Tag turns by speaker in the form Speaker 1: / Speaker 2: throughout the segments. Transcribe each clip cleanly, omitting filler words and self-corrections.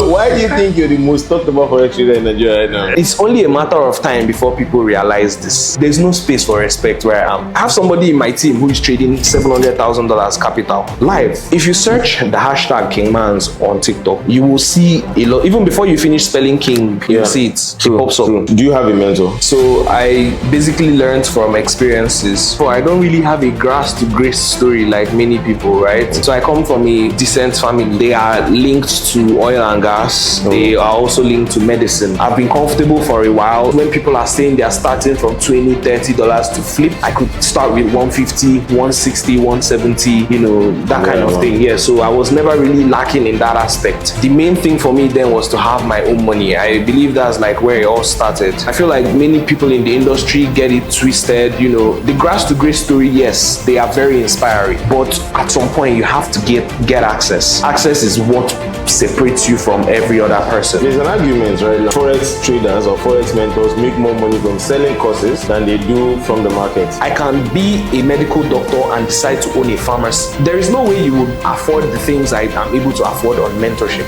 Speaker 1: Why do you think you're the most talked about forex trader in Nigeria right now?
Speaker 2: It's only a matter of time before people realize this. There's no space for respect where I am. I have somebody in my team who is trading $700,000 capital live. If you search the hashtag Kingmahns on TikTok, you will see a lot. Even before you finish spelling King, you see it. It pops up.
Speaker 1: Do you have a mentor?
Speaker 2: So I basically learned from experiences. So I don't really have a grass to grace story like many people, right? So I come from a decent family. They are linked to oil and gas. They are also linked to medicine. I've been comfortable for a while. When people are saying they're starting from $20, $30 to flip, I could start with 150, 160, 170, you know, that kind of thing. Yeah, so I was never really lacking in that aspect. The main thing for me then was to have my own money. I believe that's like where it all started. I feel like many people in the industry get it twisted. You know, the grass to grace story, yes, they are very inspiring, but at some point you have to get access. Access is what separates you from every other person.
Speaker 1: There's an argument, right? Like forex traders or forex mentors make more money from selling courses than they do from the market.
Speaker 2: I can be a medical doctor and decide to own a pharmacy. There is no way you would afford the things I am able to afford on mentorship.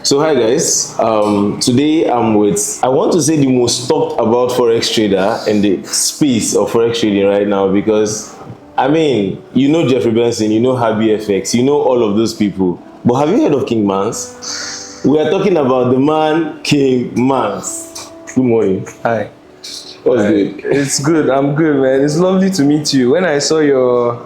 Speaker 1: So hi guys, today I'm with, I want to say the most talked about forex trader in the space of forex trading right now, because I mean, you know Jeffrey Benson, you know Habi FX, you know all of those people. But have you heard of Kingmahns? We are talking about the man Kingmahns. Good morning.
Speaker 2: Hi.
Speaker 1: What's good?
Speaker 2: It's good. I'm good, man. It's lovely to meet you. When I saw your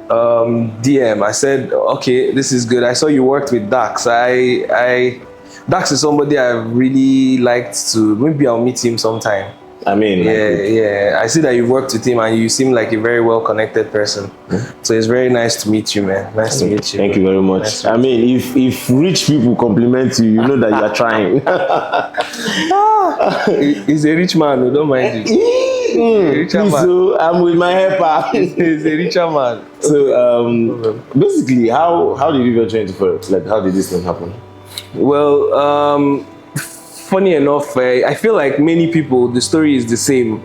Speaker 2: DM, I said, okay, this is good. I saw you worked with Dax. Dax is somebody I really liked to. Maybe I'll meet him sometime.
Speaker 1: I mean,
Speaker 2: yeah. I see that you worked with him and you seem like a very well-connected person. So it's very nice to meet you, man. Nice to meet you.
Speaker 1: Thank you very much.
Speaker 2: Nice
Speaker 1: I mean, if rich people compliment you, you know that you are trying.
Speaker 2: He's a rich man, don't mind it.
Speaker 1: So I'm with my helper.
Speaker 2: He's a richer man.
Speaker 1: So basically, how did you venture into forex? Like, how did this thing happen?
Speaker 2: Well, funny enough, I feel like many people, the story is the same.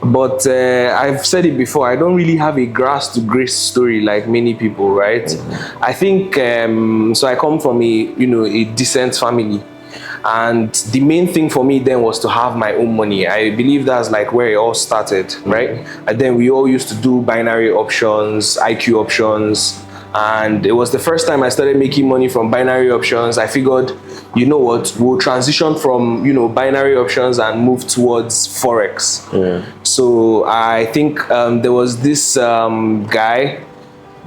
Speaker 2: But I've said it before, I don't really have a grass to grace story like many people, right? I think, so I come from a decent family. And the main thing for me then was to have my own money. I believe that's like where it all started, right? And then we all used to do binary options, IQ options. And it was the first time I started making money from binary options. I figured, you know what, we'll transition from, binary options and move towards forex.
Speaker 1: Yeah.
Speaker 2: So I think there was this guy.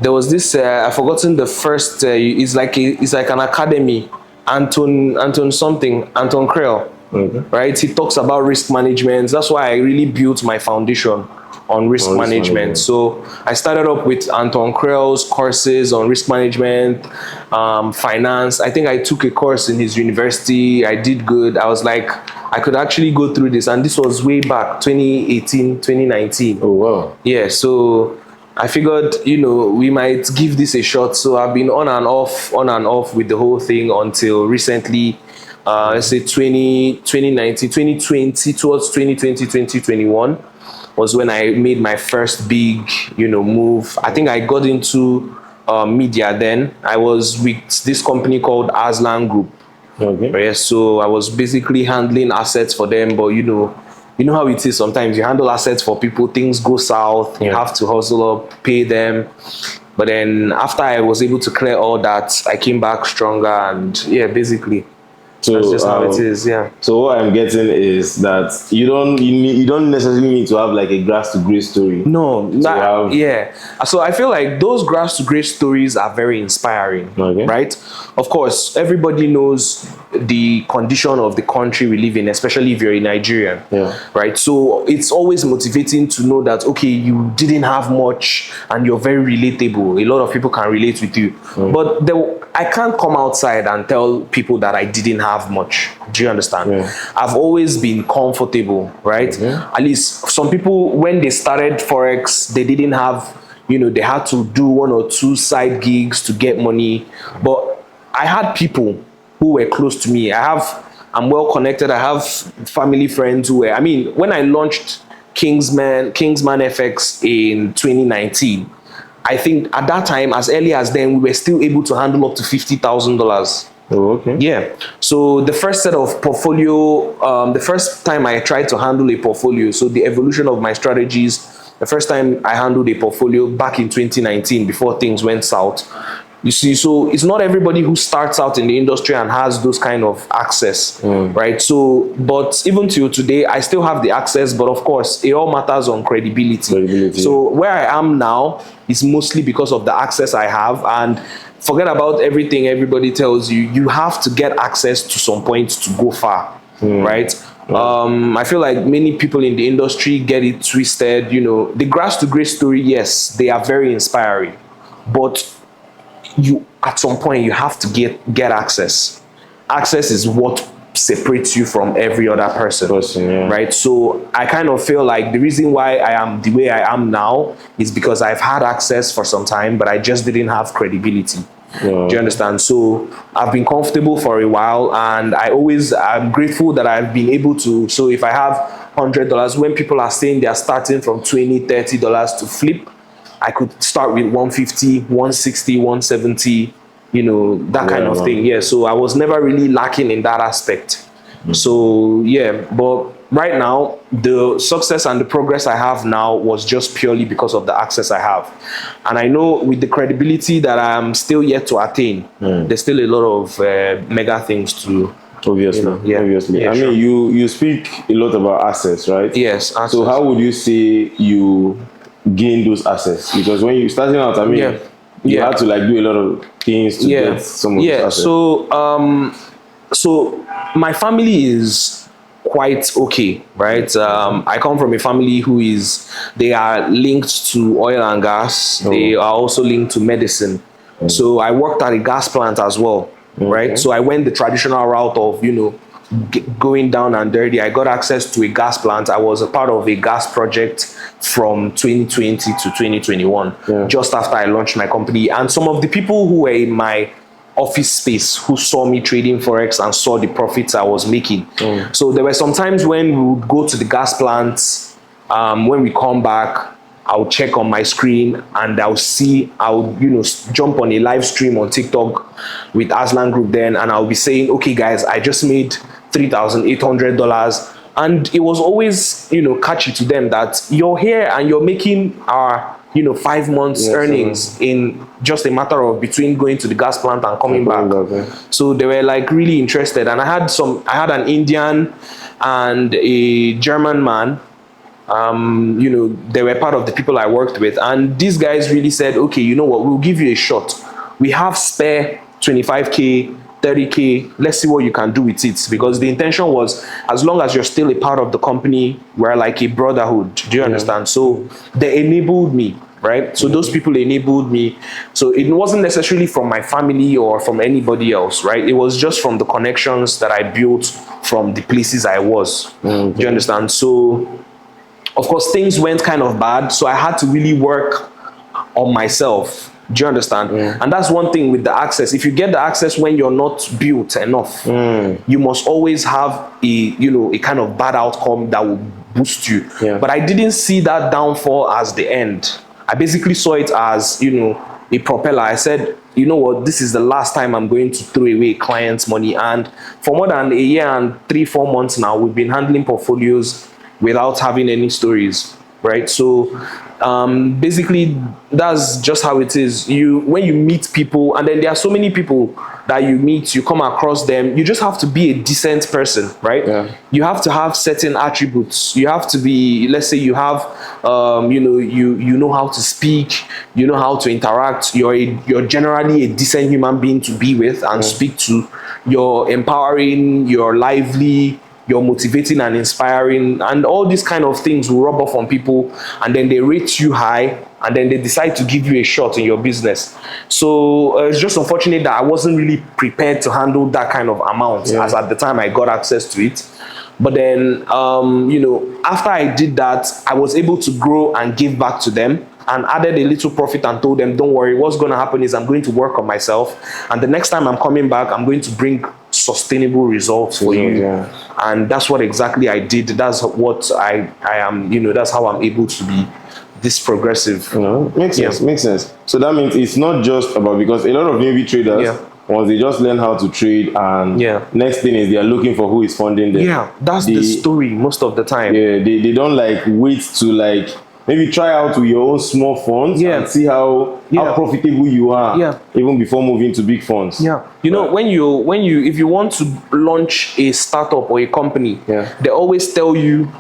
Speaker 2: There was this I've forgotten the first. It's like an academy. Anton Krell, right? He talks about risk management. That's why I really built my foundation on risk management. So I started up with Anton Krell's courses on risk management, finance. I think I took a course in his university. I did good. I was like, I could actually go through this. And this was way back, 2018, 2019.
Speaker 1: Oh, wow.
Speaker 2: Yeah, so I figured, we might give this a shot. So I've been on and off with the whole thing until recently, let's say 2019, 2020, towards 2020, 2021 was when I made my first big, move. I think I got into media then. I was with this company called Aslan Group.
Speaker 1: Okay.
Speaker 2: So I was basically handling assets for them, but you know how it is sometimes. You handle assets for people, things go south, you have to hustle up, pay them. But then after I was able to clear all that, I came back stronger, and yeah, basically. So that's just how it is, yeah.
Speaker 1: So what I'm getting is that you don't necessarily need to have like a grass to grace story.
Speaker 2: No, yeah. So I feel like those grass to grace stories are very inspiring, right? Of course, everybody knows the condition of the country we live in, especially if you're a Nigerian, right? So it's always motivating to know that, okay, you didn't have much and you're very relatable. A lot of people can relate with you. But I can't come outside and tell people that I didn't have much. Do you understand? I've always been comfortable, right? At least some people, when they started forex, they didn't have, they had to do 1 or 2 side gigs to get money. But I had people who were close to me. I'm well connected. I have family friends who were, when I launched Kingmahns FX in 2019, I think at that time, as early as then, we were still able to handle up to $50,000.
Speaker 1: Oh, okay.
Speaker 2: Yeah. So the first set of portfolio, the first time I tried to handle a portfolio, so the evolution of my strategies, the first time I handled a portfolio back in 2019 before things went south. You see, so it's not everybody who starts out in the industry and has those kind of access, right? So, but even till today, I still have the access, but of course, it all matters on credibility. So where I am now is mostly because of the access I have, and forget about everything everybody tells you. You have to get access to some point to go far, right? I feel like many people in the industry get it twisted. You know, the grass to grace story, yes, they are very inspiring, but you at some point you have to get access. Access is what separates you from every other person, right? So I kind of feel like the reason why I am the way I am now is because I've had access for some time, but I just didn't have credibility. Do you understand? So I've been comfortable for a while, and I'm grateful that I've been able to. So if I have $100, when people are saying they're starting from $20, $30 to flip, I could start with 150, 160, 170, you know, that kind of thing. Yeah. So I was never really lacking in that aspect. So yeah, but right now, the success and the progress I have now was just purely because of the access I have. And I know with the credibility that I'm still yet to attain, there's still a lot of mega things to.
Speaker 1: Obviously, obviously. Yeah, I mean, you speak a lot about assets, right?
Speaker 2: Yes. Assets.
Speaker 1: So how would you say you gain those assets? Because when you starting out, I mean, you had to like do a lot of things to get some of those assets.
Speaker 2: So my family is quite okay, right? I come from a family they are linked to oil and gas. They are also linked to medicine. So I worked at a gas plant as well, right? So I went the traditional route of, you know, going down and dirty. I got access to a gas plant. I was a part of a gas project from 2020 to 2021, just after I launched my company. And some of the people who were in my office space who saw me trading forex and saw the profits I was making. So there were some times when we would go to the gas plants. When we come back, I'll check on my screen and I'll jump on a live stream on TikTok with Aslan Group then, and I'll be saying, okay guys, I just made $3,800. And it was always, you know, catchy to them that you're here and you're making our, you know, 5 months earnings in just a matter of between going to the gas plant and coming back. So they were like really interested. And I had an Indian and a German man. You know, they were part of the people I worked with, and these guys really said, okay, you know what, we'll give you a shot. We have spare 25K, 30K, let's see what you can do with it. Because the intention was, as long as you're still a part of the company, we're like a brotherhood. Do you understand? So they enabled me, right? So those people enabled me. So it wasn't necessarily from my family or from anybody else, right? It was just from the connections that I built from the places I was. Do you understand? So of course, things went kind of bad, so I had to really work on myself. Do you understand? And that's one thing with the access. If you get the access when you're not built enough, you must always have a kind of bad outcome that will boost you. But I didn't see that downfall as the end. I basically saw it as, you know, a propeller. I said, you know what, this is the last time I'm going to throw away clients' money. And for more than a year and 3-4 months now, we've been handling portfolios without having any stories, right? So basically that's just how it is. When you meet people, and then there are so many people that you meet, you come across them, you just have to be a decent person, right? You have to have certain attributes. You have to be, let's say you have you know how to speak, you know how to interact, you're generally a decent human being to be with and speak to, you're empowering, you're lively, you're motivating and inspiring, and all these kind of things will rub off on people, and then they rate you high, and then they decide to give you a shot in your business. So it's just unfortunate that I wasn't really prepared to handle that kind of amount as at the time I got access to it. But then, after I did that, I was able to grow and give back to them, and added a little profit and told them, don't worry, what's going to happen is I'm going to work on myself, and the next time I'm coming back, I'm going to bring sustainable results for you. And that's what exactly I did. That's what I am, that's how I'm able to be this progressive.
Speaker 1: Makes sense. Makes sense. So that means it's not just about, because a lot of newbie traders, once they just learn how to trade, and next thing is they are looking for who is funding them.
Speaker 2: Yeah, that's the story most of the time.
Speaker 1: Yeah, they don't like wait to like maybe try out with your own small funds and see how profitable you are even before moving to big funds.
Speaker 2: Yeah, you know, when you if you want to launch a startup or a company, they always tell you,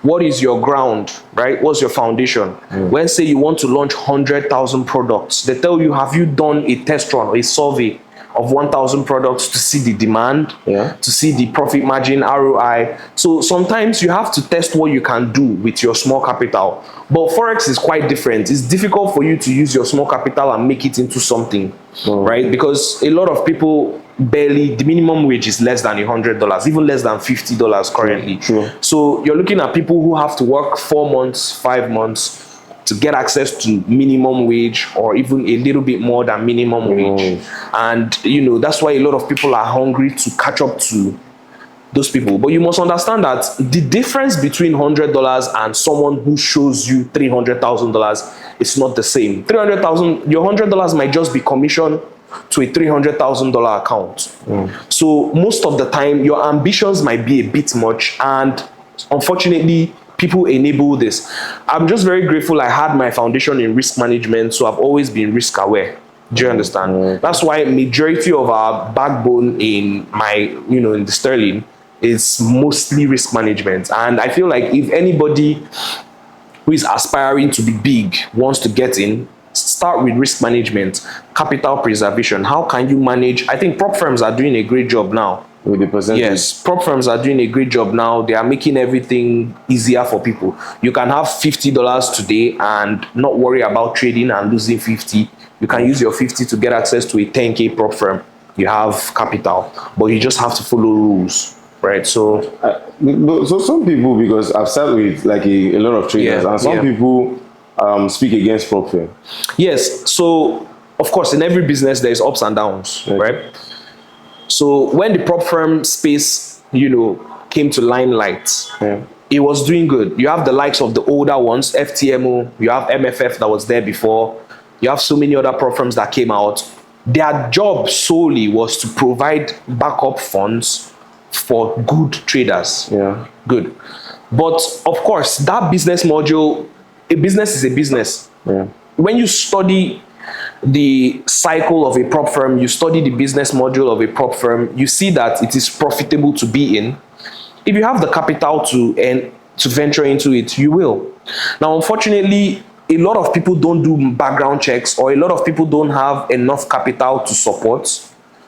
Speaker 2: what is your ground, right? What's your foundation? When say you want to launch 100,000 products, they tell you, have you done a test run or a survey of 1,000 products to see the demand, to see the profit margin, ROI? So sometimes you have to test what you can do with your small capital. But Forex is quite different. It's difficult for you to use your small capital and make it into something, right? Because a lot of people barely, the minimum wage is less than $100, even less than $50 currently. So you're looking at people who have to work 4 months, 5 months to get access to minimum wage, or even a little bit more than minimum wage. And you know, that's why a lot of people are hungry to catch up to those people. But you must understand that the difference between $100 and someone who shows you $300,000 is not the same. $300,000, your $100 might just be commission to a $300,000 account. So most of the time your ambitions might be a bit much, and unfortunately people enable this. I'm just very grateful I had my foundation in risk management, so I've always been risk aware. Do you understand? That's why majority of our backbone in my, you know, in the Sterling is mostly risk management. And I feel like if anybody who is aspiring to be big wants to get in, start with risk management, capital preservation. How can you manage? I think prop firms are doing a great job now.
Speaker 1: With the percentage.
Speaker 2: Yes, prop firms are doing a great job now. They are making everything easier for people. You can have $50 today and not worry about trading and losing 50. You can use your 50 to get access to a 10K prop firm. You have capital, but you just have to follow rules, right? So
Speaker 1: some people, because I've sat with like a lot of traders, and some people speak against prop firm.
Speaker 2: Yes, so of course in every business there's ups and downs, right? So when the prop firm space, you know, came to limelight, it was doing good. You have the likes of the older ones, FTMO, you have MFF that was there before, you have so many other prop firms that came out. Their job solely was to provide backup funds for good traders. Good. But of course, that business module, a business is a business. When you study the cycle of a prop firm, you study the business module of a prop firm, you see that it is profitable to be in. If you have the capital to venture into it, you will. Now, unfortunately, a lot of people don't do background checks, or a lot of people don't have enough capital to support.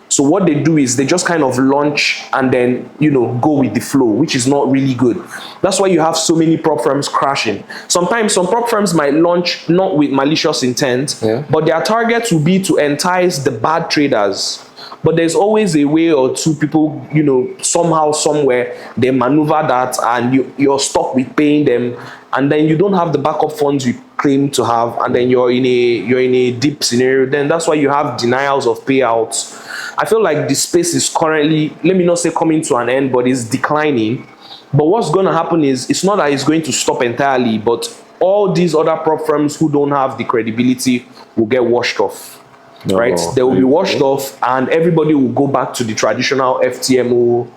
Speaker 2: So what they do is they just kind of launch and then, you know, go with the flow, which is not really good. That's why you have so many prop firms crashing. Sometimes some prop firms might launch not with malicious intent, but their target will be to entice the bad traders. But there's always a way or two people, you know, somehow, somewhere, they maneuver that, and you're stuck with paying them, and then you don't have the backup funds you claim to have, and then you're in a deep scenario. Then that's why you have denials of payouts. I feel like the space is currently, let me not say coming to an end, but it's declining. But what's going to happen is, it's not that it's going to stop entirely, but all these other prop firms who don't have the credibility will get washed off. Right? They will be washed off, and everybody will go back to the traditional FTMO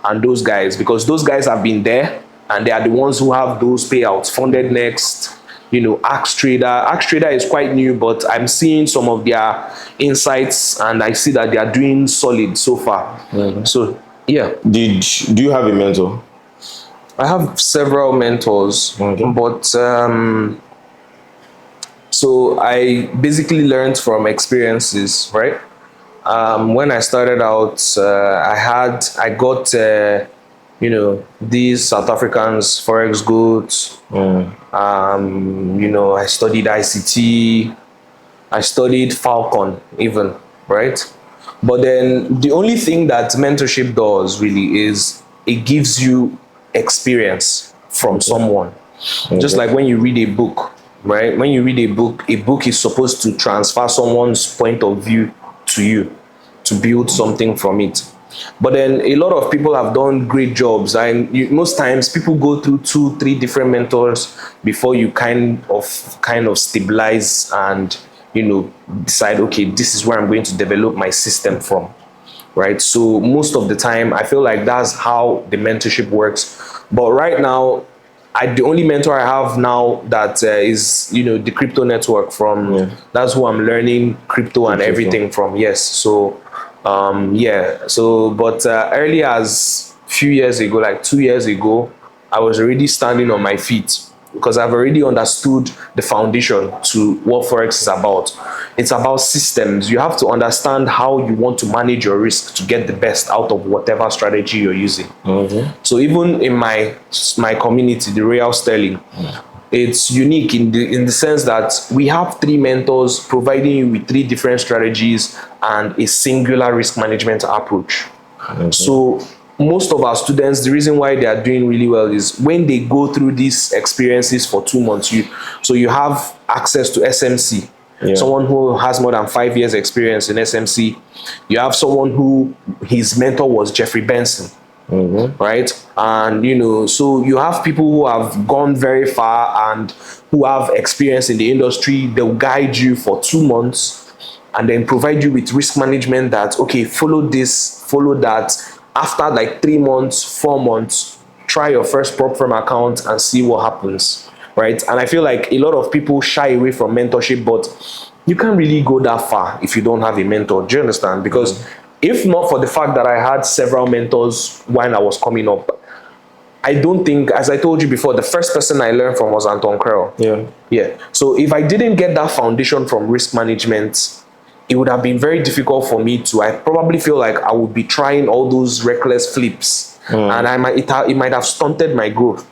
Speaker 2: and those guys, because those guys have been there and they are the ones who have those payouts. Funded Next, you know, Axe Trader is quite new, but I'm seeing some of their insights and I see that they are doing solid so far. So yeah.
Speaker 1: Do you have a mentor?
Speaker 2: I have several mentors, but so I basically learned from experiences, right? When I started out, I got you know, these South Africans, Forex Goats. You know, I studied ICT, I studied Falcon even, right? But then the only thing that mentorship does really is it gives you experience from someone. Just like when you read a book, right? When you read a book is supposed to transfer someone's point of view to you, to build something from it. But then a lot of people have done great jobs, and most times people go through 2 3 different mentors before you kind of stabilize and decide, okay, this is where I'm going to develop my system from, right? So most of the time I feel like that's how the mentorship works. But right now, the only mentor I have now that is the crypto network from. Yeah. That's who I'm learning crypto and everything from. Yes. So yeah. So but early as few years ago, like 2 years ago, I was already standing on my feet because I've already understood the foundation to what forex is about. It's about systems. You have to understand how you want to manage your risk to get the best out of whatever strategy you're using. Mm-hmm. So even in my community, the Royal Sterling, it's unique in the sense that we have 3 mentors providing you with 3 different strategies and a singular risk management approach. Mm-hmm. So most of our students, the reason why they are doing really well is when they go through these experiences for 2 months, you have access to SMC. Yeah. Someone who has more than 5 years experience in SMC. You have someone who his mentor was Jeffrey Benson. Mm-hmm. Right? And so you have people who have gone very far and who have experience in the industry. They'll guide you for 2 months and then provide you with risk management that, okay, follow this, follow that. After like 3 months, 4 months, try your first prop firm account and see what happens, right? And I feel like a lot of people shy away from mentorship, but you can't really go that far if you don't have a mentor. Do you understand? Because if not for the fact that I had several mentors when I was coming up, I don't think, as I told you before, the first person I learned from was Anton Krell. Yeah. So if I didn't get that foundation from risk management, it would have been very difficult for me to. I probably feel like I would be trying all those reckless flips, and it might have stunted my growth.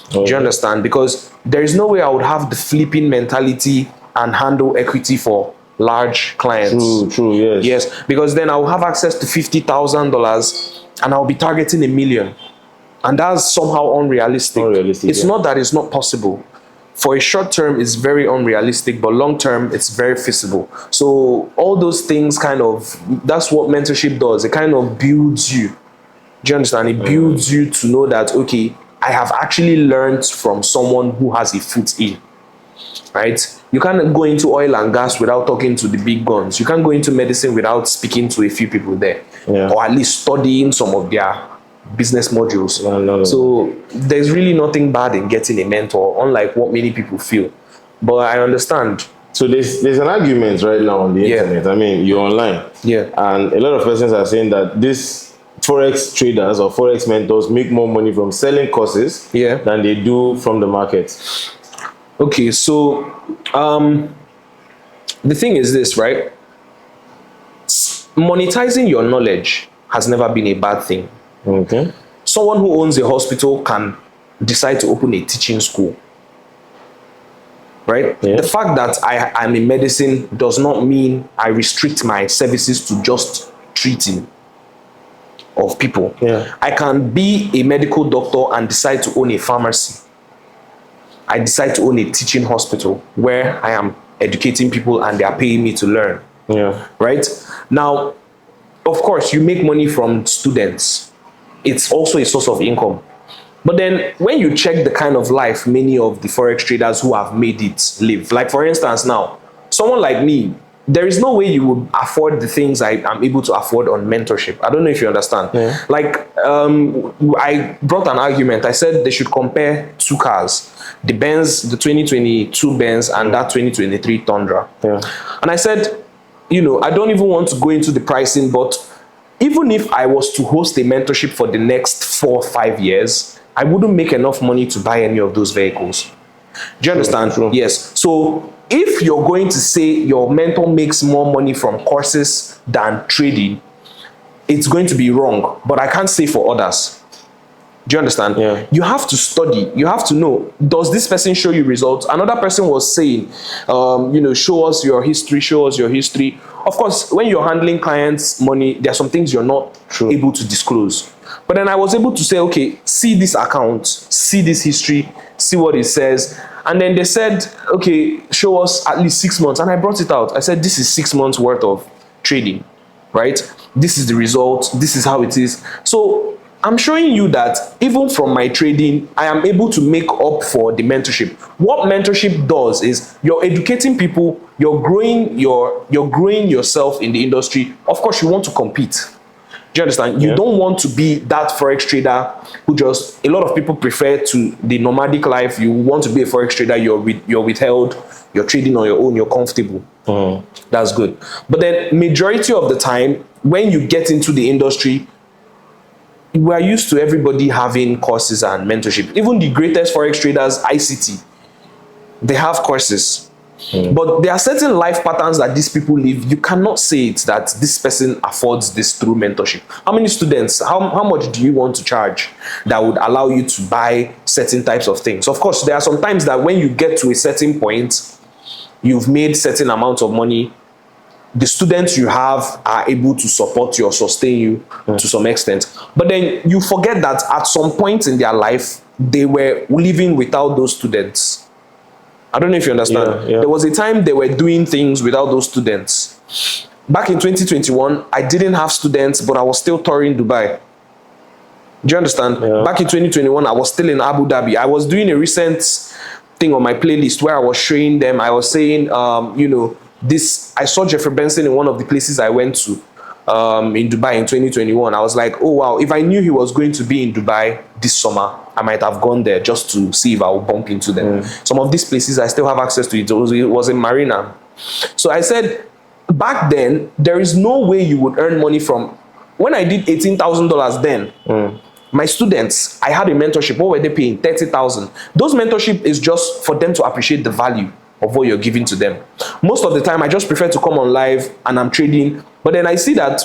Speaker 2: Do you understand? Because there is no way I would have the flipping mentality and handle equity for large clients.
Speaker 1: True, yes.
Speaker 2: Yes, because then I'll have access to $50,000 and I'll be targeting $1 million, and that's somehow unrealistic. It's not that it's not possible. For a short term, it's very unrealistic, but long term, it's very feasible. So all those things that's what mentorship does. It kind of builds you. Do you understand? It builds you to know that, okay, I have actually learned from someone who has a foot in, right? You can't go into oil and gas without talking to the big guns. You can't go into medicine without speaking to a few people there, or at least studying some of their business modules. No. So there's really nothing bad in getting a mentor, unlike what many people feel. But I understand.
Speaker 1: So there's an argument right now on the internet. I mean, you're online.
Speaker 2: Yeah.
Speaker 1: And a lot of persons are saying that these forex traders or forex mentors make more money from selling courses than they do from the market.
Speaker 2: Okay, so the thing is this, right? Monetizing your knowledge has never been a bad thing.
Speaker 1: Okay.
Speaker 2: Someone who owns a hospital can decide to open a teaching school, right? Yeah. The fact that I am in medicine does not mean I restrict my services to just treating of people.
Speaker 1: Yeah.
Speaker 2: I can be a medical doctor and decide to own a pharmacy. I decide to own a teaching hospital where I am educating people and they are paying me to learn.
Speaker 1: Yeah.
Speaker 2: Right? Now, of course, you make money from students. It's also a source of income. But then when you check the kind of life many of the forex traders who have made it live, like for instance now, someone like me, there is no way you would afford the things I am able to afford on mentorship. I don't know if you understand.
Speaker 1: Yeah.
Speaker 2: Like I brought an argument. I said they should compare 2 cars, the Benz, the 2022 Benz and that 2023 Tundra.
Speaker 1: Yeah.
Speaker 2: And I said, I don't even want to go into the pricing, but even if I was to host a mentorship for the next 4 or 5 years, I wouldn't make enough money to buy any of those vehicles. Do you understand?
Speaker 1: True.
Speaker 2: Yes. So if you're going to say your mentor makes more money from courses than trading, it's going to be wrong. But I can't say for others. Do you understand?
Speaker 1: Yeah.
Speaker 2: You have to study. You have to know, does this person show you results? Another person was saying, show us your history, show us your history. Of course, when you're handling clients' money, there are some things you're not able to disclose. But then I was able to say, okay, see this account, see this history, see what it says. And then they said, okay, show us at least 6 months. And I brought it out. I said, this is 6 months worth of trading. right? This is the result, this is how it is. So I'm showing you that even from my trading, I am able to make up for the mentorship. What mentorship does is you're educating people, you're growing yourself in the industry. Of course, you want to compete. Do you understand? You don't want to be that forex trader who just, a lot of people prefer to the nomadic life. You want to be a forex trader, you're withheld, you're trading on your own, you're comfortable. That's good. But then majority of the time, when you get into the industry, we are used to everybody having courses and mentorship. Even the greatest forex traders, ICT, they have courses. But there are certain life patterns that these people live. You cannot say it that this person affords this through mentorship. How many students, how much do you want to charge that would allow you to buy certain types of things? Of course, there are some times that when you get to a certain point, you've made certain amounts of money, the students you have are able to support you or sustain you to some extent. But then you forget that at some point in their life, they were living without those students. I don't know if you understand. There was a time they were doing things without those students. Back in 2021, I didn't have students, but I was still touring Dubai. Do you understand? Back in 2021, I was still in Abu Dhabi. I was doing a recent thing on my playlist where I was showing them, I was saying, you know, this, I saw Jeffrey Benson in one of the places I went to in Dubai in 2021. I was like, oh wow, if I knew he was going to be in Dubai this summer, I might have gone there just to see if I would bump into them. Some of these places I still have access to. It was in Marina. So I said, back then, there is no way you would earn money from, when I did $18,000 then, my students, I had a mentorship. What were they paying? 30,000. Those mentorship is just for them to appreciate the value of what you're giving to them. Most of the time, I just prefer to come on live and I'm trading. But then I see that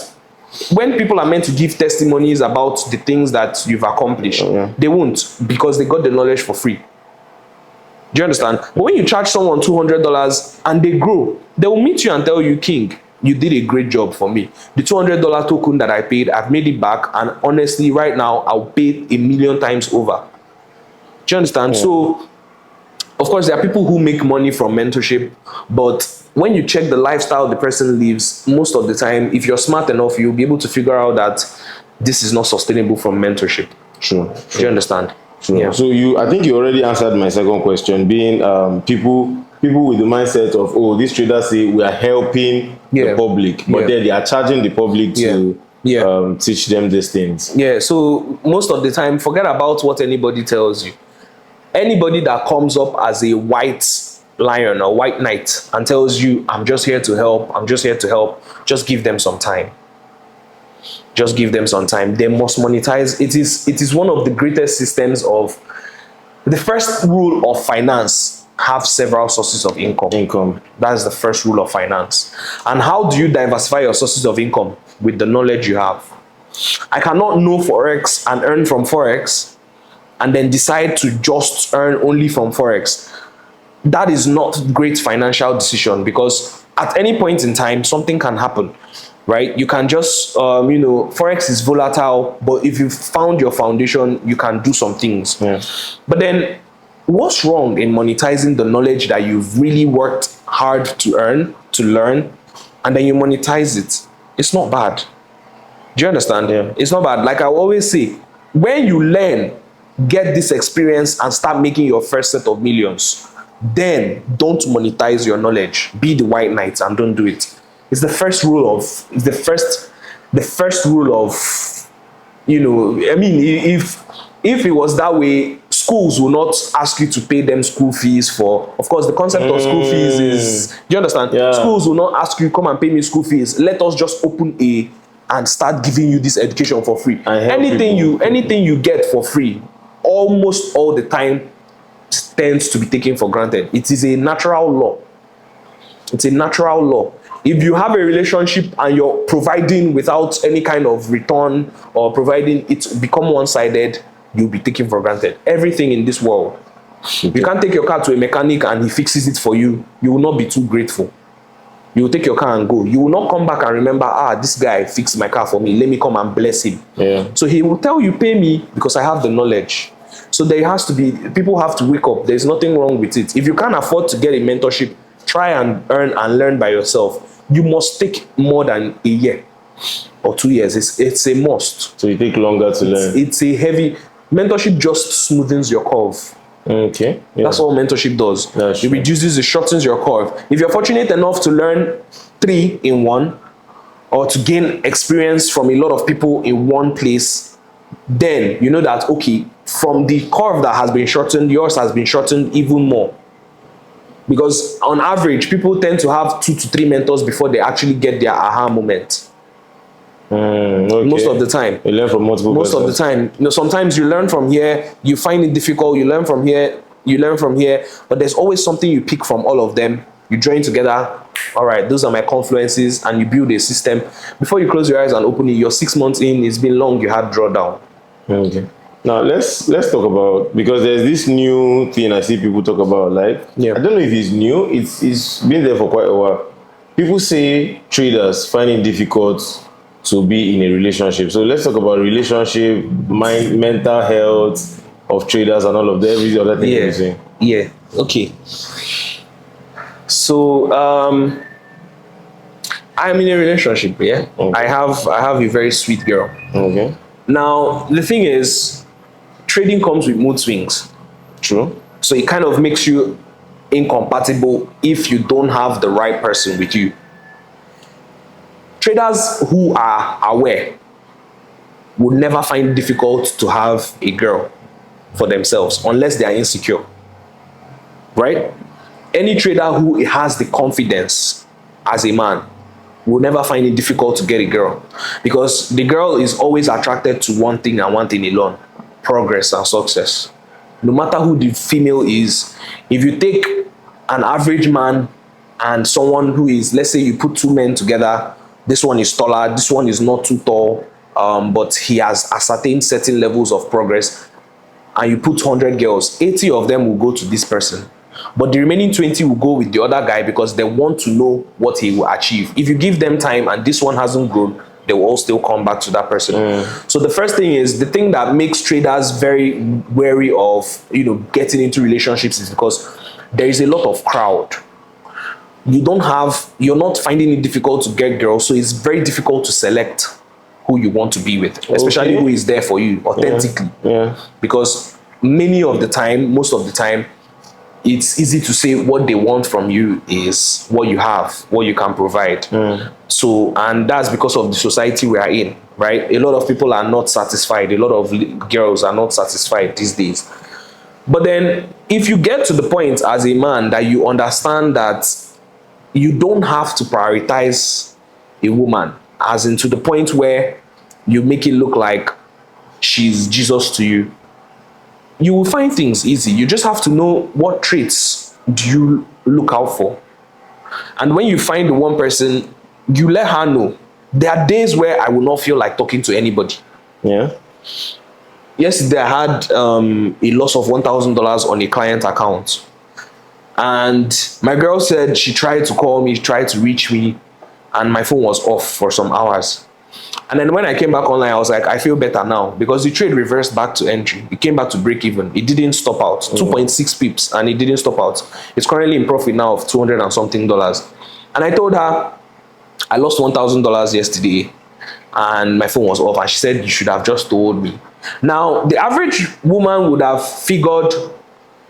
Speaker 2: when people are meant to give testimonies about the things that you've accomplished, they won't, because they got the knowledge for free. Do you understand? But when you charge someone $200 and they grow, they will meet you and tell you, King, you did a great job for me. The $200 token that I paid, I've made it back. And honestly, right now, I'll pay 1,000,000 times over. Do you understand? So, of course, there are people who make money from mentorship, but when you check the lifestyle the person lives, most of the time, if you're smart enough, you'll be able to figure out that this is not sustainable from mentorship.
Speaker 1: Sure.
Speaker 2: Do you understand?
Speaker 1: Sure. Yeah. So I think you already answered my second question, being people with the mindset of, oh, these traders say we are helping the public, but then they are charging the public to teach them these things.
Speaker 2: Yeah. So most of the time, forget about what anybody tells you. Anybody that comes up as a white lion or white knight and tells you, I'm just here to help, I'm just here to help, just give them some time. Just give them some time. They must monetize. It is one of the greatest systems of, the first rule of finance, have several sources of income. That is the first rule of finance. And how do you diversify your sources of income? With the knowledge you have. I cannot know Forex and earn from Forex and then decide to just earn only from Forex. That is not a great financial decision, because at any point in time, something can happen, right? You can just, you know, Forex is volatile, but if you've found your foundation, you can do some things. But then what's wrong in monetizing the knowledge that you've really worked hard to earn, to learn, and then you monetize it? It's not bad. Do you understand? It's not bad. Like I always say, when you learn, get this experience and start making your first set of millions, then don't monetize your knowledge. Be the white knight and don't do it. It's the first rule of, it's the first rule of, you know, I mean, if it was that way, schools will not ask you to pay them school fees for, of course, the concept of school fees is, do you understand? Schools will not ask you, come and pay me school fees. Let us just open and start giving you this education for free. Anything you get for free, almost all the time, tends to be taken for granted. It is a natural law. It's a natural law. If you have a relationship and you're providing without any kind of return, or providing it become one-sided, you'll be taken for granted. Everything in this world. You can't take your car to a mechanic and he fixes it for you. You will not be too grateful. You will take your car and go. You will not come back and remember, this guy fixed my car for me. Let me come and bless him. So he will tell you, pay me because I have the knowledge. So there has to be, people have to wake up. There's nothing wrong with it. If you can't afford to get a mentorship, try and earn and learn by yourself. You must take more than a year. or 2 years. It's a must.
Speaker 1: So you take longer to learn.
Speaker 2: It's a heavy mentorship, just smoothens your curve.
Speaker 1: Okay. Yeah.
Speaker 2: That's all mentorship does.
Speaker 1: That's
Speaker 2: it
Speaker 1: true.
Speaker 2: reduces, it shortens your curve. If you're fortunate enough to learn 3 in 1, or to gain experience from a lot of people in one place, then you know that, okay, from the curve that has been shortened, yours has been shortened even more. Because on average, people tend to have 2 to 3 mentors before they actually get their aha moment.
Speaker 1: Okay.
Speaker 2: Most of the time.
Speaker 1: You learn from multiple
Speaker 2: Most
Speaker 1: persons.
Speaker 2: of the time. You know, sometimes you learn from here, you find it difficult, you learn from here, you learn from here, but there's always something you pick from all of them. You join together. All right, those are my confluences, and you build a system. Before you close your eyes and open it, you're 6 months in, it's been long, you had drawdown.
Speaker 1: Okay. Now let's talk about, because there's this new thing I see people talk about, like, I don't know if it's new, it's been there for quite a while. People say traders find it difficult to be in a relationship. So let's talk about relationship, mental health of traders and all of the every other thing you're saying.
Speaker 2: Yeah. Okay. So I'm in a relationship, yeah. Okay. I have a very sweet girl.
Speaker 1: Okay.
Speaker 2: Now the thing is, trading comes with mood swings.
Speaker 1: True.
Speaker 2: So it kind of makes you incompatible if you don't have the right person with you. Traders who are aware would never find it difficult to have a girl for themselves unless they are insecure, right? Any trader who has the confidence as a man will never find it difficult to get a girl, because the girl is always attracted to one thing and one thing alone: progress and success. No matter who the female is, if you take an average man and someone who is, let's say you put 2 men together, this one is taller, this one is not too tall, but he has ascertained certain levels of progress, and you put 100 girls, 80 of them will go to this person, but the remaining 20 will go with the other guy because they want to know what he will achieve. If you give them time and this one hasn't grown, they will all still come back to that person. So the first thing is, the thing that makes traders very wary of, getting into relationships is because there is a lot of crowd. You're not finding it difficult to get girls, so it's very difficult to select who you want to be with, especially who is there for you authentically. Because most of the time, it's easy to say what they want from you is what you have, what you can provide. So, and that's because of the society we are in, right? A lot of people are not satisfied. A lot of girls are not satisfied these days. But then if you get to the point as a man that you understand that you don't have to prioritize a woman, as in to the point where you make it look like she's Jesus to you, you will find things easy. You just have to know what traits do you look out for. And when you find the one person, you let her know. There are days where I will not feel like talking to anybody. Yesterday I had a loss of $1,000 on a client account. And my girl said she tried to call me, tried to reach me, and my phone was off for some hours. And then when I came back online, I was like, I feel better now, because the trade reversed back to entry. It came back to break even. It didn't stop out. 2.6 pips, and it didn't stop out. It's currently in profit now of 200 and something dollars. And I told her I lost $1,000 yesterday and my phone was off, and she said, you should have just told me. Now, the average woman would have figured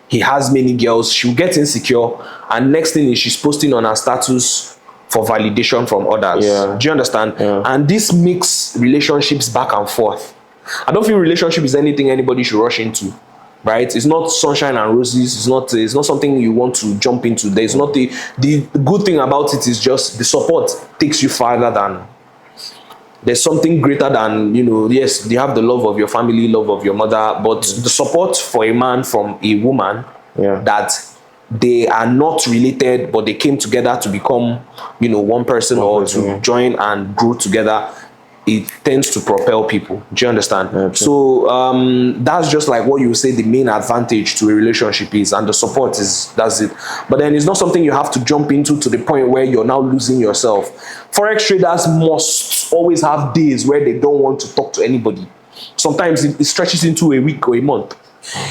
Speaker 2: he has many girls, she'll get insecure, and next thing is she's posting on her status for validation from others. Do you understand? And this makes relationships back and forth. I don't feel relationship is anything anybody should rush into, right? It's not sunshine and roses. It's not something you want to jump into. There's not the good thing about it is just the support takes you farther than, there's something greater than, yes, you have the love of your family, love of your mother, but the support for a man from a woman that they are not related, but they came together to become, one person, or to join and grow together, it tends to propel people. Do you understand? So that's just like what you say the main advantage to a relationship is, and the support is, that's it. But then it's not something you have to jump into to the point where you're now losing yourself. Forex traders must always have days where they don't want to talk to anybody. Sometimes it stretches into a week or a month.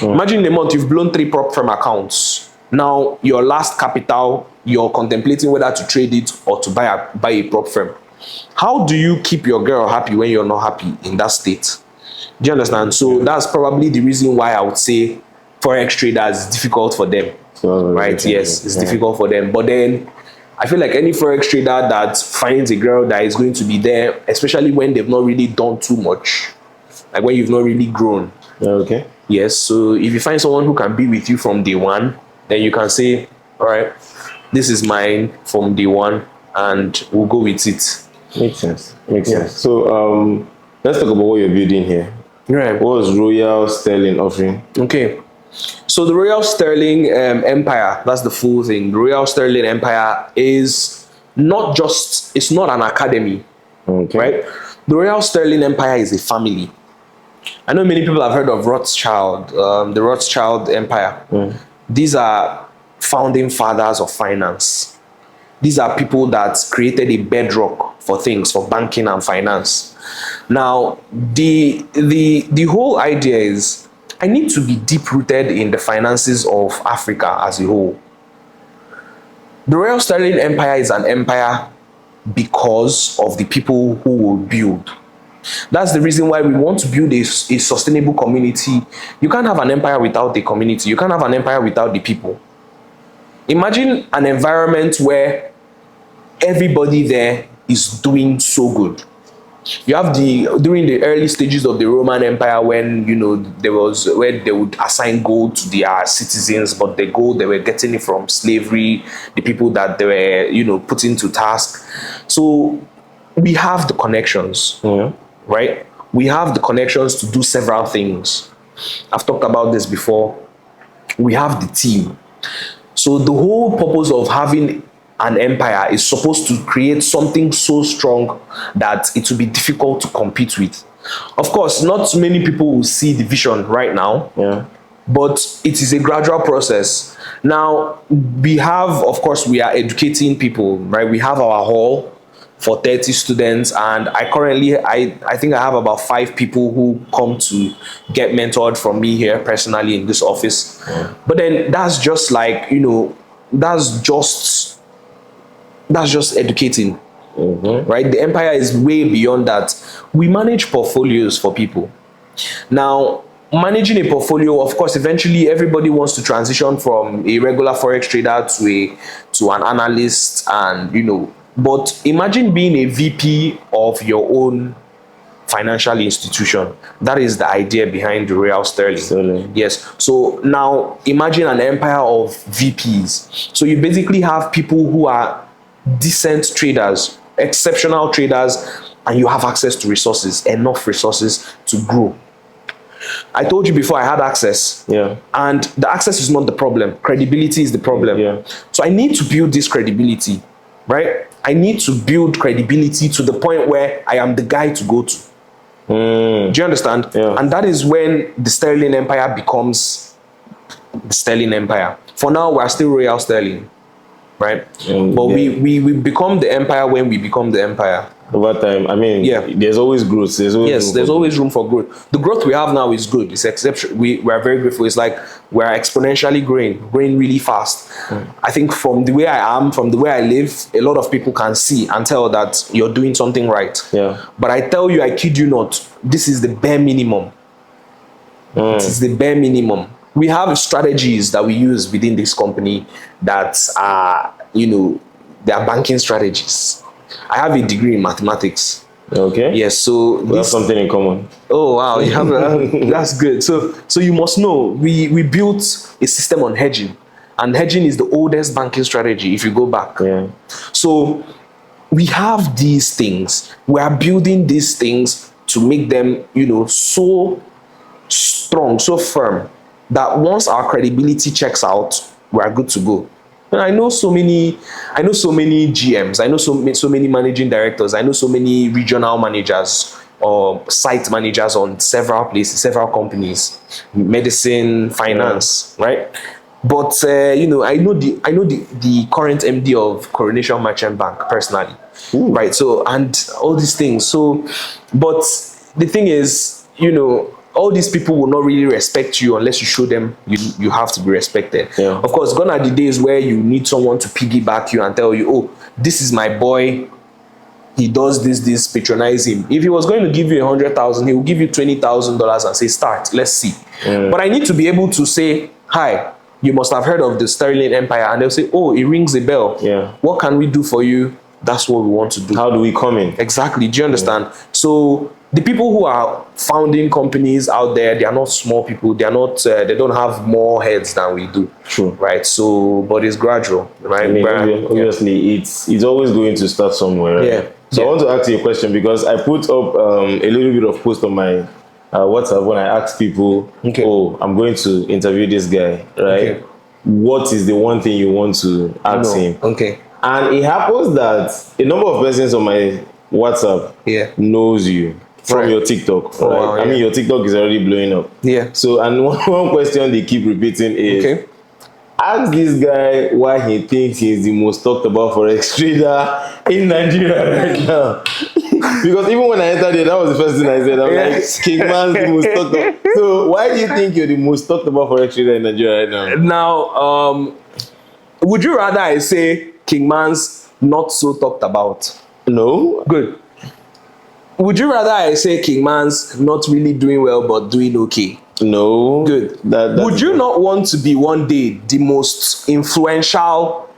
Speaker 2: Imagine in a month you've blown 3 prop firm accounts. Now your last capital, you're contemplating whether to trade it or to buy a prop firm. how do you keep your girl happy when you're not happy in that state? Do you understand? So that's probably the reason why I would say forex traders is difficult for them. Right? Yes, it's difficult for them. But then I feel like any forex trader that finds a girl that is going to be there, especially when they've not really done too much, like when you've not really grown.
Speaker 1: Okay.
Speaker 2: Yes. So if you find someone who can be with you from day one, then you can say, all right, this is mine from day one, and we'll go with it.
Speaker 1: Makes sense. Makes sense. So let's talk about what you're building here.
Speaker 2: Right.
Speaker 1: What was Royal Sterling offering?
Speaker 2: Okay. So the Royal Sterling Empire, that's the full thing. The Royal Sterling Empire is not just, it's not an academy, right? The Royal Sterling Empire is a family. I know many people have heard of Rothschild, the Rothschild Empire. These are founding fathers of finance. These are people that created a bedrock for things, for banking and finance. Now, the whole idea is, I need to be deep-rooted in the finances of Africa as a whole. The Royal Sterling Empire is an empire because of the people who will build. That's the reason why we want to build a sustainable community. You can't have an empire without the community. You can't have an empire without the people. Imagine an environment where everybody there is doing so good. You have during the early stages of the Roman Empire, when there was where they would assign gold to their citizens, but the gold they were getting it from slavery, the people that they were put into task. So we have the connections, right? We have the connections to do several things. I've talked about this before. We have the team. So the whole purpose of having an empire is supposed to create something so strong that it will be difficult to compete with. Of course, not many people will see the vision right now, but it is a gradual process. Now, we have, of course, we are educating people, right? We have our hall for 30 students, and I think I have about 5 people who come to get mentored from me here personally in this office. But then that's just like, that's just educating, right? The empire is way beyond that. We manage portfolios for people. Now, managing a portfolio, of course, eventually everybody wants to transition from a regular forex trader to an analyst, and but imagine being a VP of your own financial institution. That is the idea behind the Royal Sterling. Yes. So now imagine an empire of VPs. So you basically have people who are decent traders, exceptional traders, and you have access to resources, enough resources to grow. I told you before I had access, and the access is not the problem. Credibility is the problem. So I need to build this credibility, right? I need to build credibility to the point where I am the guy to go to. Do you understand? And that is when the Sterling Empire becomes the Sterling Empire. For now, we're still Royal Sterling, right? But we become the empire when we become the empire.
Speaker 1: Over time, I mean, there's always growth.
Speaker 2: There's always room for growth. The growth we have now is good. It's exceptional. We are very grateful. It's like we're exponentially growing really fast. I think from the way I am, from the way I live, a lot of people can see and tell that you're doing something right. But I tell you, I kid you not, this is the bare minimum. It is the bare minimum. We have strategies that we use within this company that are, they are banking strategies. I have a degree in mathematics. Yes, so
Speaker 1: we have something in common.
Speaker 2: Oh wow, you have that's good. So you must know we built a system on hedging, and hedging is the oldest banking strategy if you go back. So we have these things. We are building these things to make them, so strong, so firm that once our credibility checks out, we are good to go. And I know so many GMs, I know so many managing directors, I know so many regional managers or site managers on several places, several companies, medicine, finance, right? But I know the current MD of Coronation Merchant Bank personally, right? So, and all these things. So, but the thing is, all these people will not really respect you unless you show them you have to be respected. Of course, gone are the days where you need someone to piggyback you and tell you, oh, this is my boy, he does this, patronize him. If he was going to give you 100,000, he will give you $20,000 and say, start, let's see. But I need to be able to say, hi, you must have heard of the Sterling Empire. And they'll say, oh, it rings a bell.
Speaker 1: Yeah.
Speaker 2: What can we do for you? That's what we want to do.
Speaker 1: How do we come in?
Speaker 2: Exactly. Do you understand? So the people who are founding companies out there, they are not small people. They are not. They don't have more heads than we do.
Speaker 1: True.
Speaker 2: Right. So, but it's gradual. Right.
Speaker 1: I mean, obviously, it's always going to start somewhere. Right?
Speaker 2: Yeah.
Speaker 1: So I want to ask you a question, because I put up a little bit of post on my WhatsApp when I asked people, oh, I'm going to interview this guy, right? What is the one thing you want to ask him? And it happens that a number of persons on my WhatsApp knows you from your TikTok.
Speaker 2: Oh,
Speaker 1: right?
Speaker 2: wow,
Speaker 1: I mean, your TikTok is already blowing up.
Speaker 2: Yeah.
Speaker 1: So, and one question they keep repeating is, ask this guy why he thinks he's the most talked about forex trader in Nigeria right now. Because even when I entered there, that was the first thing I said. I'm like, Kingmahns the most talked about. So why do you think you're the most talked about forex trader in Nigeria right now?
Speaker 2: Now, would you rather I say Kingmahns not so talked about?
Speaker 1: No.
Speaker 2: Good. Would you rather I say Kingmahns not really doing well but doing okay?
Speaker 1: No.
Speaker 2: Good. Would you not want to be one day the most influential,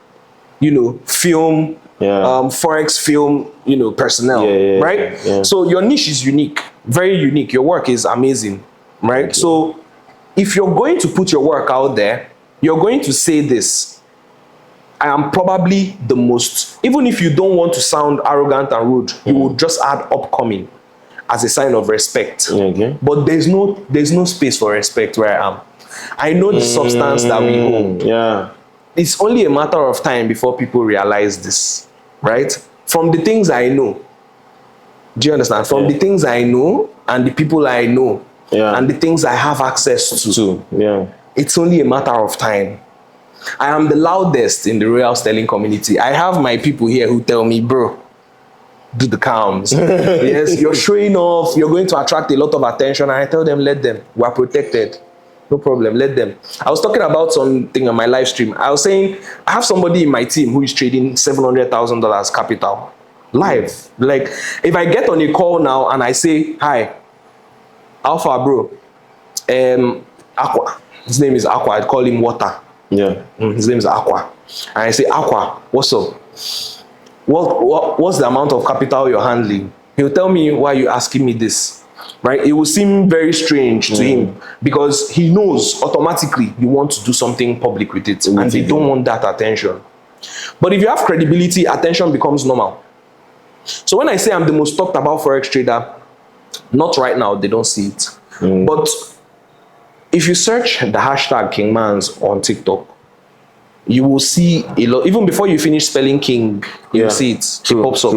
Speaker 2: film, forex film, personnel, right? Yeah. So your niche is unique, very unique. Your work is amazing, right? So if you're going to put your work out there, you're going to say this: I am probably the most, even if you don't want to sound arrogant and rude, you will just add upcoming as a sign of respect. But there's no space for respect where I am. I know the substance that we hold.
Speaker 1: Yeah.
Speaker 2: It's only a matter of time before people realize this, right? From the things I know. Do you understand? From the things I know and the people I know and the things I have access to. It's only a matter of time. I am the loudest in the Royal Sterling community. I have my people here who tell me, bro, do the calms. Yes, you're showing off, you're going to attract a lot of attention. And I tell them, let them. We're protected. No problem, let them. I was talking about something on my live stream. I was saying, I have somebody in my team who is trading $700,000 capital live. Like, if I get on a call now and I say, hi, Alpha bro, Aqua. His name is Aqua. I'd call him Water.
Speaker 1: Yeah.
Speaker 2: His name is Aqua. And I say, Aqua, what's up? What's the amount of capital you're handling? He'll tell me, why are you asking me this? Right? It will seem very strange to him because he knows automatically you want to do something public with it and they don't want that attention. But if you have credibility, attention becomes normal. So when I say I'm the most talked about forex trader, not right now, they don't see it. But if you search the hashtag Kingmahns on TikTok, you will see a lot. Even before you finish spelling King, you'll see it. It pops up.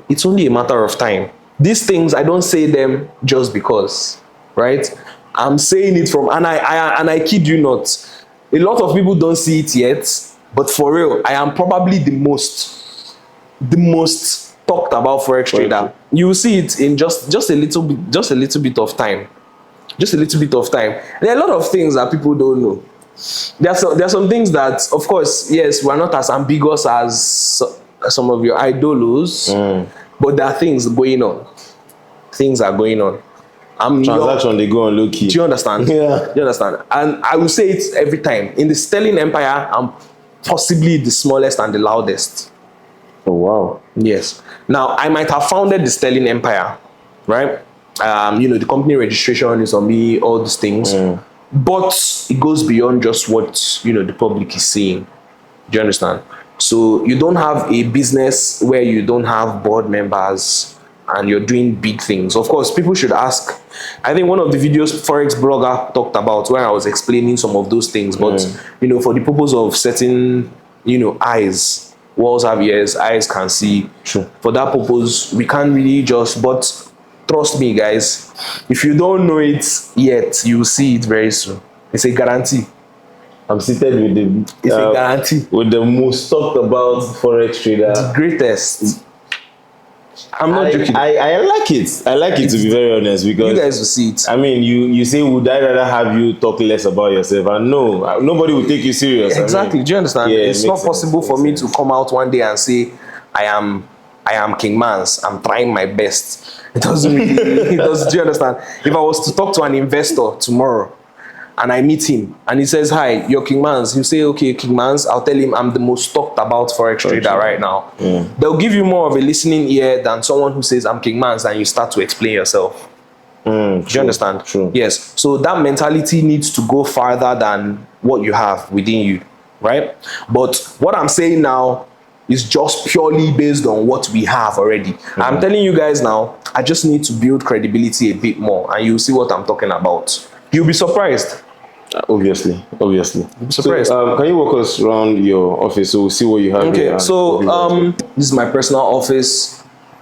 Speaker 2: It's only a matter of time. These things, I don't say them just because, right? I'm saying it from, and I kid you not, a lot of people don't see it yet, but for real, I am probably the most talked about forex trader. You will see it in just a little bit of time. Just a little bit of time. There are a lot of things that people don't know. There are some things that, of course, yes, we're not as ambiguous as some of your idols, but there are things going on. Things are going on.
Speaker 1: Transaction, they go on low key.
Speaker 2: Do you understand?
Speaker 1: Yeah.
Speaker 2: Do you understand? And I will say it every time. In the Sterling Empire, I'm possibly the smallest and the loudest.
Speaker 1: Oh, wow.
Speaker 2: Yes. Now, I might have founded the Sterling Empire, right? The company registration is on me, all these things. But it goes beyond just what, the public is seeing. Do you understand? So you don't have a business where you don't have board members and you're doing big things. Of course, people should ask. I think one of the videos Forex Blogger talked about where I was explaining some of those things. But, for the purpose of setting, eyes, walls have ears, eyes can see.
Speaker 1: True.
Speaker 2: For that purpose, we can't really but trust me, guys, if you don't know it yet, you will see it very soon. It's a guarantee.
Speaker 1: I'm seated with
Speaker 2: it's a guarantee.
Speaker 1: With the most talked about forex trader.
Speaker 2: The greatest. I'm not joking.
Speaker 1: I like it. I like it, to be very honest, because
Speaker 2: you guys will see it.
Speaker 1: I mean, you say, would I rather have you talk less about yourself? And no, nobody will take you serious.
Speaker 2: Exactly. Do you understand?
Speaker 1: Yeah,
Speaker 2: it's not possible for me to come out one day and say I am I am Kingmahns. I'm trying my best. It doesn't really, it does, do you understand? If I was to talk to an investor tomorrow and I meet him and he says, hi, you're Kingmahns. You say, okay, Kingmahns. I'll tell him I'm the most talked about forex trader right now. They'll give you more of a listening ear than someone who says I'm Kingmahns and you start to explain yourself. Do you understand?
Speaker 1: True.
Speaker 2: Yes. So that mentality needs to go farther than what you have within you, right? But what I'm saying now is just purely based on what we have already. I'm telling you guys now, I just need to build credibility a bit more and you'll see what I'm talking about. You'll be surprised.
Speaker 1: Obviously.
Speaker 2: You'll be surprised.
Speaker 1: So, can you walk us around your office so we'll see what you have?
Speaker 2: Okay, so this is my personal office.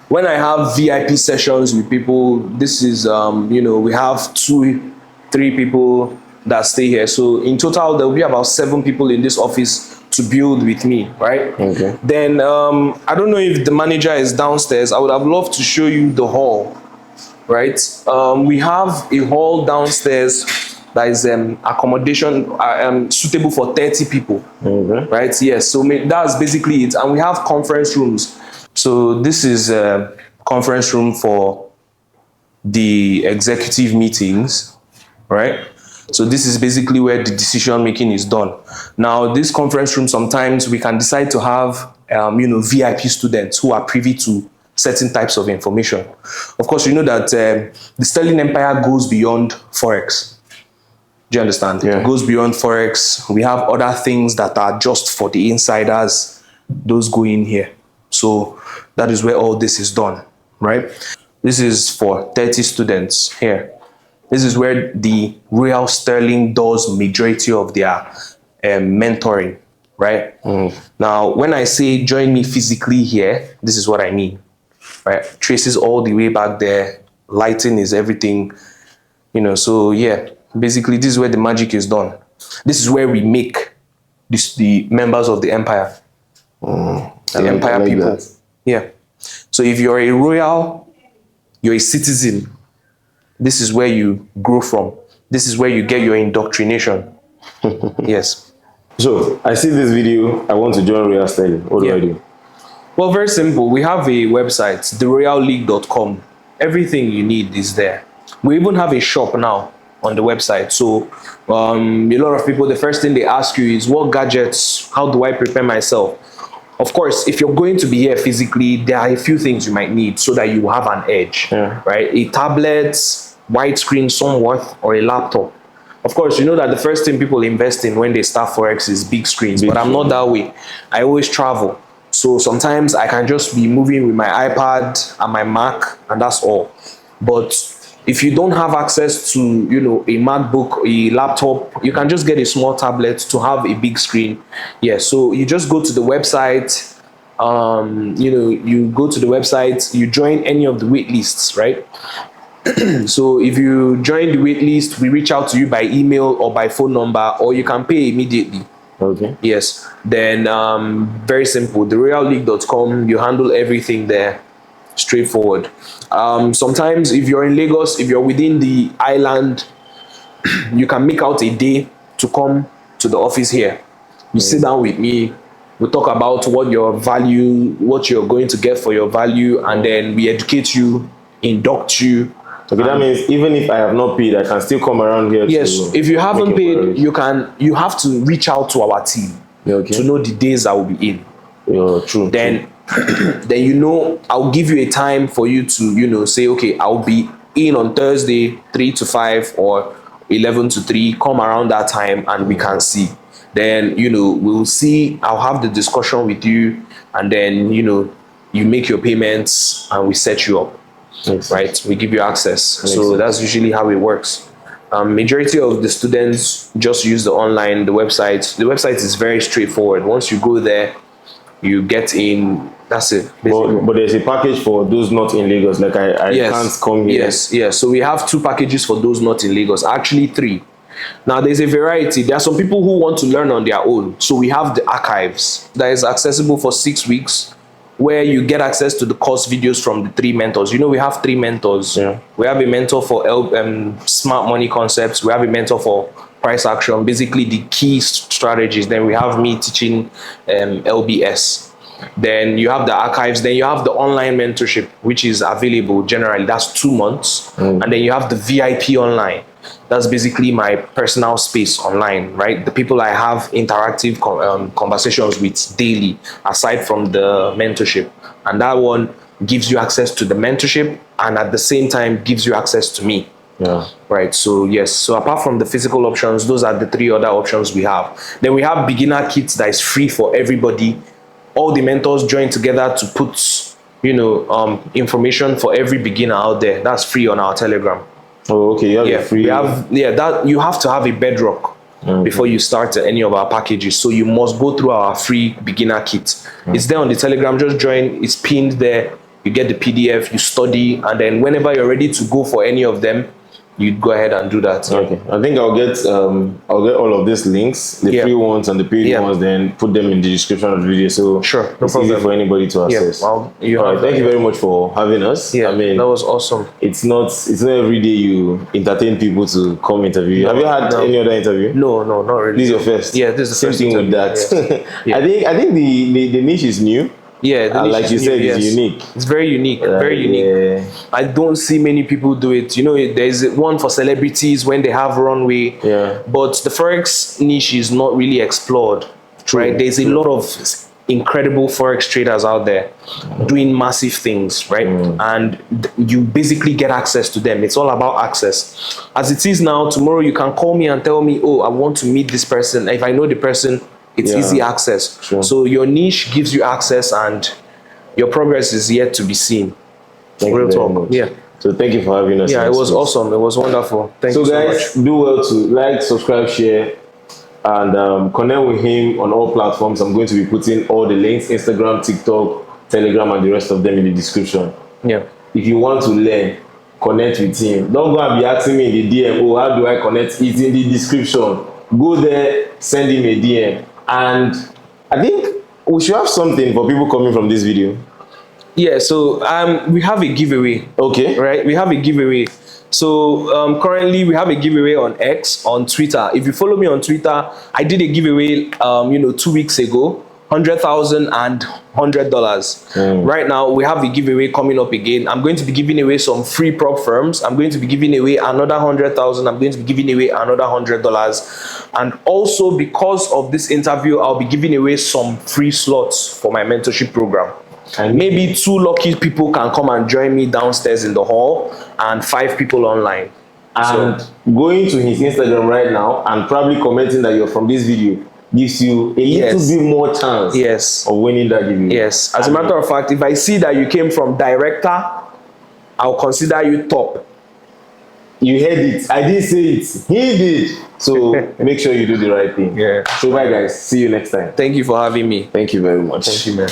Speaker 2: When I have VIP sessions with people, this is, you know, we have 2-3 people that stay here. So in total, there will be about 7 people in this office to build with me, right?
Speaker 1: Okay.
Speaker 2: Then I don't know if the manager is downstairs. I would have loved to show you the hall, right? We have a hall downstairs that is accommodation suitable for 30 people, right? Yes, so that's basically it. And we have conference rooms. So this is a conference room for the executive meetings, right? So this is basically where the decision making is done. Now, this conference room, sometimes we can decide to have, you know, VIP students who are privy to certain types of information. Of course, you know that the Sterling Empire goes beyond forex. Do you understand?
Speaker 1: Yeah.
Speaker 2: It goes beyond forex. We have other things that are just for the insiders. Those go in here. So that is where all this is done, right? This is for 30 students here. This is where the Royal Sterling does majority of their mentoring, right? Now, when I say join me physically here, this is what I mean, right? Traces all the way back there. Lighting is everything, you know. So yeah, basically this is where the magic is done. This is where we make the members of the empire. The empire people. Yeah. So if you're a royal, you're a citizen, this is where you grow from. This is where you get your indoctrination. Yes.
Speaker 1: So I see this video. I want to join Royal Sterling. What do I do?
Speaker 2: Well, very simple. We have a website, theroyalleague.com. Everything you need is there. We even have a shop now on the website. So a lot of people, the first thing they ask you is, what gadgets, how do I prepare myself? Of course, if you're going to be here physically, there are a few things you might need so that you have an edge, right? A tablet, widescreen somewhat, or a laptop. Of course, you know that the first thing people invest in when they start forex is big screens, but I'm not that way. I always travel. So sometimes I can just be moving with my iPad and my Mac, and that's all. But if you don't have access to, you know, a MacBook, a laptop, you can just get a small tablet to have a big screen. Yeah, so you just go to the website, you know, you go to the website, you join any of the wait lists, right? So if you join the wait list, we reach out to you by email or by phone number, or you can pay immediately.
Speaker 1: Okay.
Speaker 2: Yes. Then very simple, theroyalleague.com, you handle everything there. Straightforward. Sometimes if you're in Lagos, if you're within the island, you can make out a day to come to the office here. You sit down with me, we talk about what your value, what you're going to get for your value, and then we educate you, induct you.
Speaker 1: Okay, that means even if I have not paid, I can still come around here.
Speaker 2: Yes, if you haven't paid, you have to reach out to our team to know the days I will be in.
Speaker 1: Yeah, true.
Speaker 2: Then you know, I'll give you a time for you to, you know, say, okay, I'll be in on Thursday 3 to 5 or 11 to 3. Come around that time and we can see. Then, you know, we'll see. I'll have the discussion with you, and then, you know, you make your payments and we set you up. Right? We give you access. So that's usually how it works. Majority of the students just use the online, the website. The website is very straightforward. Once you go there, you get in. That's it.
Speaker 1: But there's a package for those not in Lagos. Like I can't come here.
Speaker 2: Yes. So we have 2 packages for those not in Lagos. Actually 3. Now there's a variety. There are some people who want to learn on their own. So we have the archives that is accessible for 6 weeks, where you get access to the course videos from the 3 mentors. You know, we have 3 mentors. We have a mentor for smart money concepts. We have a mentor for price action, basically the key strategies. Then we have me teaching LBS. Then you have the archives. Then you have the online mentorship, which is available generally. That's 2 months. And then you have the VIP online. That's basically my personal space online, right? The people I have interactive conversations with daily, aside from the mentorship. And that one gives you access to the mentorship and at the same time gives you access to me.
Speaker 1: Yeah.
Speaker 2: Right. So yes. So apart from the physical options, those are the 3 other options we have. Then we have beginner kits that is free for everybody. All the mentors join together to put, information for every beginner out there. That's free on our Telegram.
Speaker 1: Oh, okay. You have a free.
Speaker 2: That you have to have a bedrock before you start any of our packages. So you must go through our free beginner kit. It's there on the Telegram. Just join. It's pinned there. You get the PDF. You study, and then whenever you're ready to go for any of them, you go ahead and do that.
Speaker 1: Okay, I think I'll get all of these links, the free ones and the paid ones, then put them in the description of the video. So
Speaker 2: sure,
Speaker 1: it's easy for anybody to access.
Speaker 2: Well,
Speaker 1: thank you very much for having us.
Speaker 2: I mean, that was awesome.
Speaker 1: It's not every day you entertain people to come interview. Have you had any other interview?
Speaker 2: No, not really.
Speaker 1: This is your first.
Speaker 2: Yeah, this is the
Speaker 1: same
Speaker 2: first
Speaker 1: thing with that. I think the niche is new.
Speaker 2: Yeah,
Speaker 1: like you said, it's unique.
Speaker 2: It's very unique, very unique. Yeah. I don't see many people do it. There's one for celebrities when they have runway.
Speaker 1: Yeah.
Speaker 2: But the forex niche is not really explored. True. Right? There's a lot of incredible forex traders out there doing massive things, right? And you basically get access to them. It's all about access. As it is now, tomorrow you can call me and tell me, oh, I want to meet this person. If I know the person, it's easy access.
Speaker 1: Sure.
Speaker 2: So your niche gives you access and your progress is yet to be seen.
Speaker 1: Thank you very much.
Speaker 2: Yeah.
Speaker 1: So thank you for having us.
Speaker 2: Yeah, it was awesome. It was wonderful. Thank you so
Speaker 1: guys,
Speaker 2: much.
Speaker 1: do well to like, subscribe, share, and connect with him on all platforms. I'm going to be putting all the links, Instagram, TikTok, Telegram, and the rest of them in the description.
Speaker 2: Yeah.
Speaker 1: If you want to learn, connect with him. Don't go and be asking me in the DM, oh, how do I connect? It's in the description. Go there, send him a DM. And I think we should have something for people coming from this video.
Speaker 2: Yeah, so we have a giveaway.
Speaker 1: Okay.
Speaker 2: Right? We have a giveaway. So currently we have a giveaway on X, on Twitter. If you follow me on Twitter, I did a giveaway 2 weeks ago. $100,000 and $100. Right now we have a giveaway coming up again. I'm going to be giving away some free prop firms. I'm going to be giving away another $100,000. I'm going to be giving away another $100. And also because of this interview, I'll be giving away some free slots for my mentorship program. And maybe 2 lucky people can come and join me downstairs in the hall and 5 people online.
Speaker 1: And going to his Instagram right now and probably commenting that you're from this video gives you a little bit more chance of winning that giveaway.
Speaker 2: Yes. As a matter of fact, if I see that you came from director, I'll consider you top.
Speaker 1: You heard it. I didn't say it. He did. So make sure you do the right thing.
Speaker 2: Yeah.
Speaker 1: So bye guys. See you next time.
Speaker 2: Thank you for having me.
Speaker 1: Thank you very much.
Speaker 2: Thank you, man.